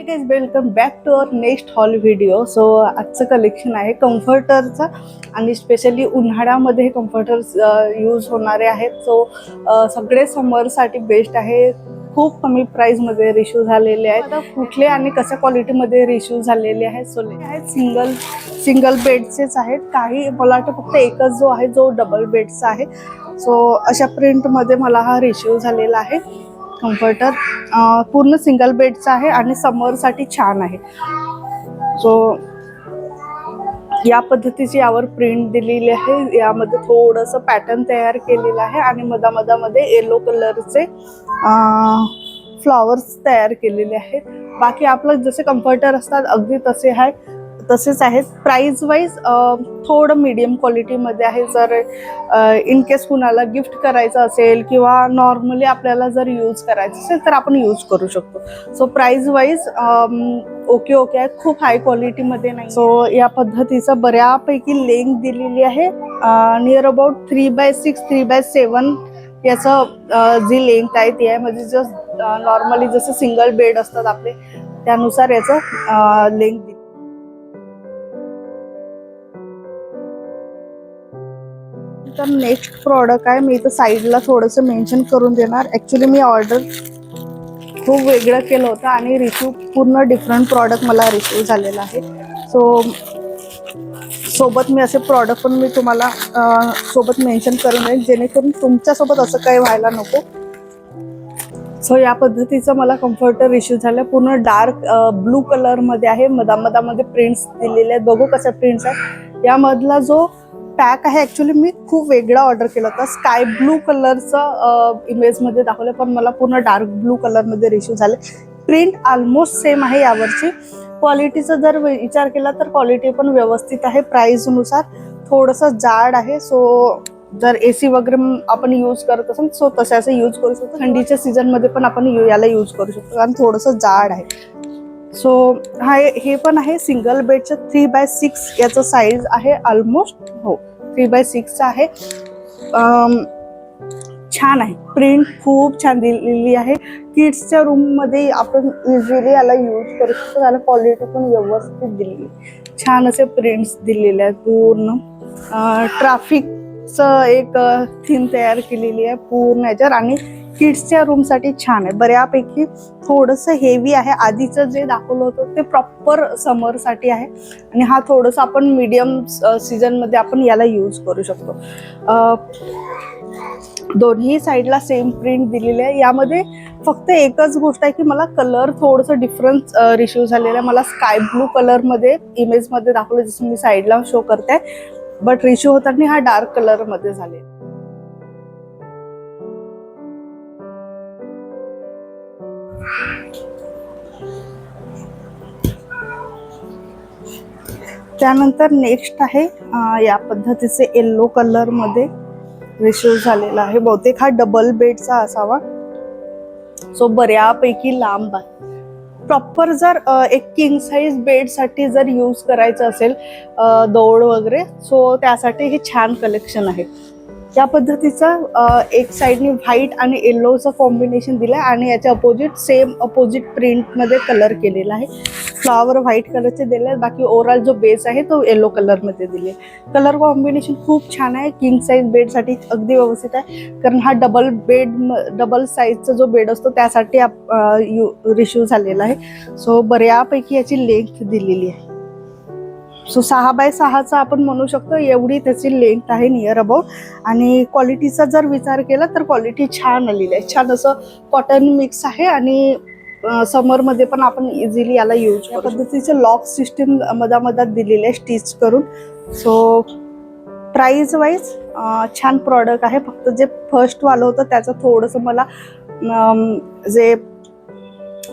Guys, welcome back to our next haul video. So आजचं collection आहे कम्फर्टरचं आणि स्पेशली उन्हाळ्यामध्ये हे कम्फर्टर्स यूज होणारे आहेत. सो सगळे समरसाठी बेस्ट आहे. खूप कमी प्राईसमध्ये रिश्यू झालेले आहेत. आता कुठले आणि कशा क्वालिटीमध्ये रिश्यू झालेले आहेत. सो आहेत सिंगल बेडचेच आहेत. काही मला वाटतं फक्त एकच जो आहे जो डबल बेडचा आहे. सो अशा प्रिंटमध्ये मला हा रिश्यू झालेला आहे. कम्फर्टर पूर्ण सिंगल बेडचा आहे आणि समरसाठी छान आहे. सो या पद्धतीची यावर प्रिंट दिलेली आहे. यामध्ये थोडंसं पॅटर्न तयार केलेलं आहे आणि मधामध्ये येलो कलरचे फ्लॉवर्स तयार केलेले आहेत. बाकी आपलं जसे कम्फर्टर असतात अगदी तसेच आहेत. प्राइस वाईज थोडं मीडियम क्वालिटीमध्ये आहे. जर इन केस कुणाला गिफ्ट करायचं असेल किंवा नॉर्मली आपल्याला जर यूज करायचं असेल तर आपण यूज करू शकतो. सो प्राइस वाईज ओके आहे. खूप हाय क्वालिटीमध्ये नाही. सो या पद्धतीचं बऱ्यापैकी लेंथ दिलेली आहे. नियर अबाउट 3x6 3x7 याचं जी लेंथ आहे ती आहे. म्हणजे जस्ट नॉर्मली जसं सिंगल बेड असतात आपले त्यानुसार याचं लेंथ दिली. तर नेक्स्ट प्रॉडक्ट आहे. मी इथं साईडला थोडंसं मेन्शन करून देणार. ॲक्च्युली मी ऑर्डर खूप वेगळं केलं होतं आणि रिसीव पूर्ण डिफरंट प्रॉडक्ट मला रिसीव झालेला आहे. सो सोबत मी असे प्रॉडक्ट पण मी तुम्हाला सोबत मेन्शन करून देईन जेणेकरून तुमच्यासोबत असं काही व्हायला नको. सो या पद्धतीचं मला कम्फर्टर इश्यू झालं. पूर्ण डार्क ब्लू कलरमध्ये आहे. मधामध्ये प्रिंट्स दिलेले आहेत. बघू कशा प्रिंट्स आहेत. यामधला जो पॅक आहे ॲक्च्युली मी खूप वेगळा ऑर्डर केला होता. स्काय ब्लू कलरचं इमेजमध्ये दाखवलं पण मला पूर्ण डार्क ब्लू कलरमध्ये रिश्यू झाले. प्रिंट ऑलमोस्ट सेम आहे. यावरची क्वालिटीचा जर विचार केला तर क्वालिटी पण व्यवस्थित आहे. प्राईसनुसार थोडंसं जाड आहे. सो जर AC वगैरे आपण यूज करत असेल सो तसे यूज करू शकतो. थंडीच्या सीझनमध्ये पण आपण याला यूज करू शकतो कारण थोडंसं जाड आहे. सो हे पण आहे सिंगल बेडचं 3x6 याचं साईज आहे ऑलमोस्ट. हो 3x6 आहे. छान आहे. प्रिंट खूप छान दिलेली आहे. किड्सच्या रूममध्ये आपण इझिली याला यूज करू शकतो. त्याला क्वालिटी पण व्यवस्थित दिलेली आहे. छान असे प्रिंट्स दिलेले आहेत. पूर्ण ट्रॅफिकचं एक थीम तयार केलेली आहे पूर्ण याच्यावर आणि किड्सच्या रूमसाठी छान आहे. बऱ्यापैकी थोडंसं हेवी आहे. आधीचं जे दाखवलं होतं ते प्रॉपर समरसाठी आहे आणि हा थोडंसं आपण मीडियम सीझनमध्ये आपण याला यूज करू शकतो. दोन्ही साईडला सेम प्रिंट दिलेली आहे. यामध्ये फक्त एकच गोष्ट आहे की मला कलर थोडंसं डिफरन्स रिश्यू झालेला आहे. मला स्काय ब्लू कलरमध्ये इमेजमध्ये दाखवलं जसं मी साईडला शो करते बट रिश्यू होताना हा डार्क कलरमध्ये झाले. त्यानंतर नेक्स्ट आहे या पद्धतीचे येलो कलरमध्ये रिसीव झालेला आहे. बहुतेक हा डबल बेडचा असावा. सो बऱ्यापैकी लांब आहे. प्रॉपर जर एक किंग साईज बेडसाठी जर यूज करायचं असेल दौड वगैरे सो त्यासाठी हे छान कलेक्शन आहे. या पद्धतीचा एक साईडने व्हाईट आणि येल्लोचं कॉम्बिनेशन दिलं आहे आणि याच्या सेम अपोजिट प्रिंटमध्ये कलर केलेला आहे. फ्लॉवर व्हाईट कलरचे दिले आहेत. बाकी ओव्हरऑल जो बेस आहे तो येलो कलरमध्ये दिले. कलर कॉम्बिनेशन खूप छान आहे. किंग साईज बेडसाठी अगदी व्यवस्थित आहे कारण हा डबल साईजचा जो बेड असतो त्यासाठी रिश्यू झालेला आहे. सो बऱ्यापैकी याची लेंथ दिलेली आहे. सो 6x6चा आपण म्हणू शकतो एवढी त्याची लेंथ आहे नियर अबाउट. आणि क्वालिटीचा जर विचार केला तर क्वालिटी छान आलेली आहे. छान असं कॉटन मिक्स आहे आणि समरमध्ये पण आपण इझिली याला यूज करू. या पद्धतीचे लॉक सिस्टीम मधात दिलेले आहे स्टिच करून. सो प्राइस वाईज छान प्रॉडक्ट आहे. फक्त जे फर्स्ट वालं होतं त्याचं थोडंसं मला जे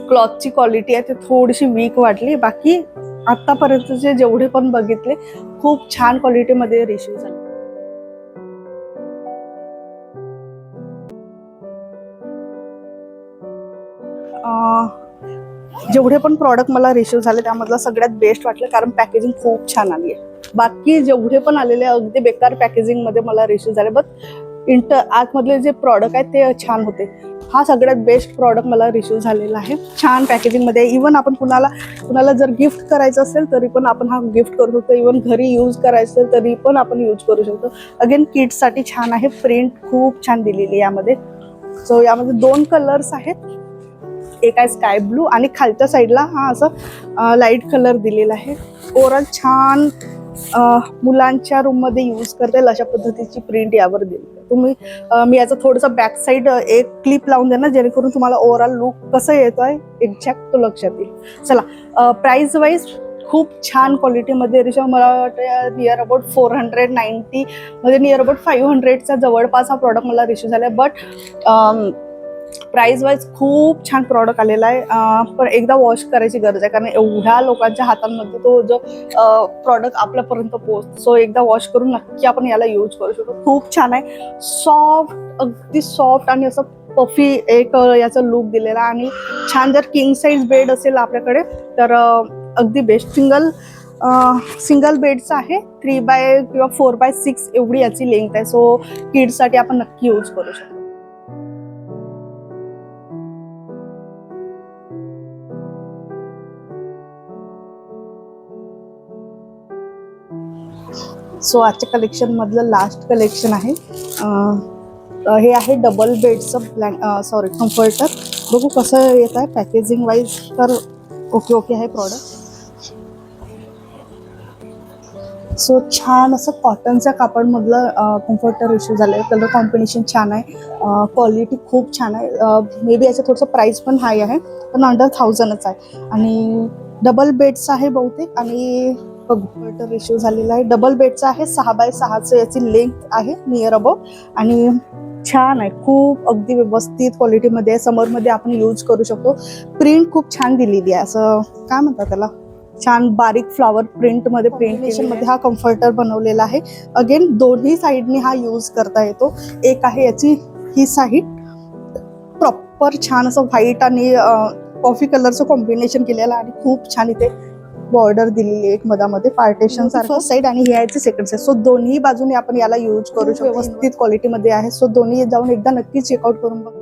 क्लॉथची क्वालिटी आहे ते थोडीशी वीक वाटली. बाकी आतापर्यंतचे जेवढे पण बघितले खूप छान क्वालिटीमध्ये रिसीव झाले. जेवढे पण प्रॉडक्ट मला रिसीव झाले त्यामधला सगळ्यात बेस्ट वाटलं कारण पॅकेजिंग खूप छान आली आहे. बाकी जेवढे पण आलेले अगदी बेकार पॅकेजिंगमध्ये मला रिसीव झाले बट आतमधले जे प्रॉडक्ट आहेत ते छान होते. हा सगळ्यात बेस्ट प्रॉडक्ट मला रिसीव झालेला आहे. छान पॅकेजिंगमध्ये. इवन आपण कुणाला जर गिफ्ट करायचं असेल तरी पण आपण हा गिफ्ट करू शकतो. इवन घरी यूज करायचं असेल तरी पण आपण यूज करू शकतो. अगेन किड्ससाठी छान आहे. प्रिंट खूप छान दिलेली आहे यामध्ये. सो यामध्ये 2 कलर्स आहेत. एक आहे स्काय ब्लू आणि खालच्या साईडला हा असं लाईट कलर दिलेला आहे. ओव्हरऑल छान मुलांच्या रूम मध्ये यूज करता येईल अशा पद्धतीची प्रिंट यावर दिली. तुम्ही मी याचं थोडंसं बॅक साईड एक क्लिप लावून देणार जेणेकरून तुम्हाला ओव्हरऑल लुक कसं येतोय एक्झॅक्ट तो लक्षात येईल. चला, प्राइस वाईज खूप छान क्वालिटीमध्ये रिशव. मला वाटतं नियर अबाउट 490 म्हणजे नियर अबाउट 500च्या जवळपास हा प्रॉडक्ट मला रिसीव झाला आहे. बट प्राइस वाईज खूप छान प्रॉडक्ट आलेला आहे. पण एकदा वॉश करायची गरज आहे कारण एवढ्या लोकांच्या हातांमध्ये तो जो प्रॉडक्ट आपल्यापर्यंत पोहोचतो. सो एकदा वॉश करून नक्की आपण याला यूज करू शकतो. खूप छान आहे. सॉफ्ट, अगदी सॉफ्ट आणि असं पफी एक याचा लुक दिलेला. आणि छान जर किंग साईज बेड असेल आपल्याकडे तर अगदी बेस्ट. सिंगल बेडचं आहे. 3x किंवा 4x6 एवढी याची लेंथ आहे. सो किड्ससाठी आपण नक्की यूज करू शकतो. सो आजच्या कलेक्शन मधलं लास्ट कलेक्शन आहे. हे आहे डबल बेडचं कम्फर्टर. बघू कसं येत आहे पॅकेजिंग वाईज. तर ओके आहे प्रॉडक्ट. सो छान असं कॉटनच्या कापडमधलं कम्फर्टर इश्यू झालं आहे. कलर कॉम्बिनेशन छान आहे. क्वालिटी खूप छान आहे. मे बी याचं थोडंसं प्राईस पण हाय आहे पण अंडर 1000च आहे. आणि डबल बेडचं आहे बहुतेक. आणि कम्फर्टर इश्यू झालेला आहे. डबल बेडचं आहे. 6x6चं याची लेंथ आहे नियर अबाउट. आणि छान आहे. खूप अगदी व्यवस्थित क्वालिटीमध्ये आहे. समरमध्ये आपण यूज करू शकतो. प्रिंट खूप छान दिलेली आहे. असं काय म्हणतात त्याला, छान बारीक फ्लॉवर प्रिंटमध्ये मध्ये हा कम्फर्टर बनवलेला आहे. अगेन दोन्ही साईडनी हा यूज करता येतो. एक आहे याची ही साईड प्रॉपर छान असं व्हाईट आणि कॉफी कलरचं कॉम्बिनेशन केलेलं आणि खूप छान इथे बॉर्डर दिलेली एक मधामध्ये पार्टेशन फर्स्ट साईड आणि ही आहे सेकंड साईड. सो दोन्ही बाजूने आपण याला यूज करू शकतो. व्यवस्थित क्वालिटीमध्ये आहे. सो दोन्ही जाऊन एकदा नक्की चेकआउट करून बघा.